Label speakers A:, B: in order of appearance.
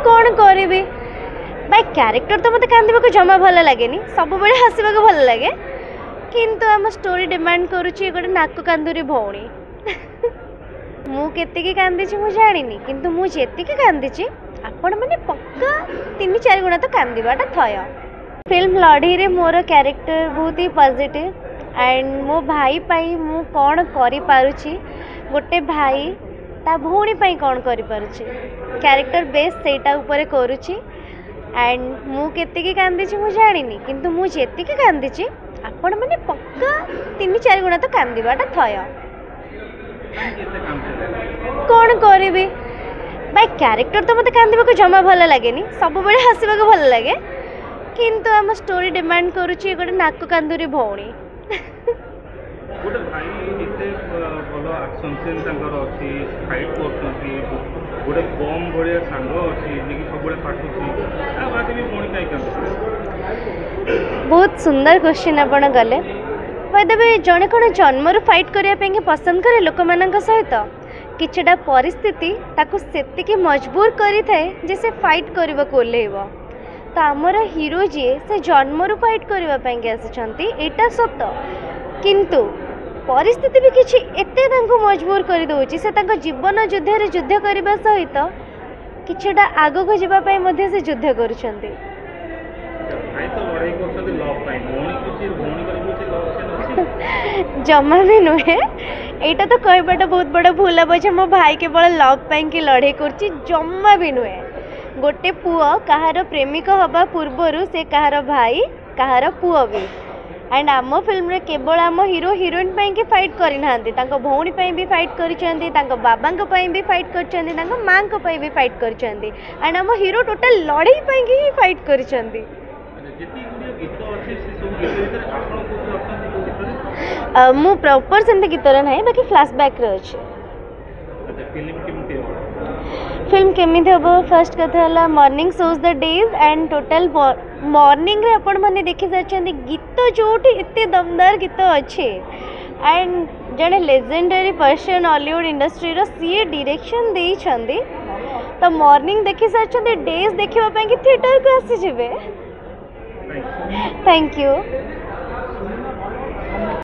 A: कौन करी bye character तो मत कांदे जमा भल लगे सब बड़े हसवा भल लगे किंतु आम स्टोरी डिमांड करुच्ची गोटे नाक कांदुरी भौणी मु केतिकी कांदी मु जानी किंतु मु जेतिकी कांदी आपण मैंने पक्का 3-4 गुणा तो कांदीबाटा थय। फिल्म लड़ी रे मोर कैरेक्टर बहुत ही पॉजिटिव एंड मो भाई पाई मु कौन करि पारुची गोटे भाई ता भौणी पाई कौन करि पारुची कैरेक्टर बेस सेटा ऊपर करुची एंड मु केतिकी कांदी मु जानी किंतु मु जेतिकी कांदी आपण मैंने पक्का 3-4 गुणा तो कांदीबाटा थय। कौन करी बाय कैरेक्टर तो मत कांदे जमा भल लगे सब बड़े हसवा भल लगे किंतु आम स्टोरी डिमांड करुच्ची गोटे नाक कांदुरी भौणी
B: गोटे भाई एते भलो एक्शन सीन तांकर अछि फाइट करछथि गोटे बम भलिया सांग अछि जेकी सबले फाटुछि आ बाकी भी भौणी काई कांदे।
A: बहुत सुंदर क्वेश्चन आपण गले भाई जड़े कौन जन्म फाइट करने पसंद करे लोक मान सहित किछटा परिस्थिति ताको सेतिकी मजबूर करी थाए जे से फाइट करबा को ओल्हेब तो आमर हीरो जी से जन्म फाइट करने आसिछंती एटा सत किंतु परिस्थिति भी किछि एते तांको मजबूर कर दउछि से तांको जीवन युद्ध रे युद्ध करबा सहित किछटा आगो को जीवा पय मध्ये से युद्ध करूछंती।
B: भाई तो लड़ाई करछथि लव पाई भौणी किछि भौणी कर किछि लव से
A: जमा भी नुहे एटा तो कहबाटा बहुत बड़ा भूल हम जे मो भाई केवल लव पाई की लड़ाई करछि जमा भी नुहे गोटे पुओ कहार प्रेमिक हवा पूर्वर से कहार भाई कहार पुओ भी एंड आम फिल्म रे केवल आम हीरो हिरोइन पाई की फाइट करना भौणी पाई भी फाइट करिसेंती बाबा पाई भी फाइट करिसेंती माँ पाई भी फाइट करिसेंती एंड आम हीरो टोटल लड़ाई पाई की ही फाइट करिसेंती। मु प्रॉपर सेंते गीतर ना बाकी फ्लैशबैक रे अछि। फिल्म केमी हम फर्स्ट कथा है morning shows the days and total morning रे आपण माने देखि सारछंती गीत जोठी एते दमदार गीत अच्छे एंड जड़े लेजेंडरी पर्सन हॉलीवुड इंडस्ट्री रो सी डायरेक्शन दे छंदी तो मॉर्निंग देखि सारछंती डेज देखिबा पय कि थिएटर को आसी जिवे। Thank you.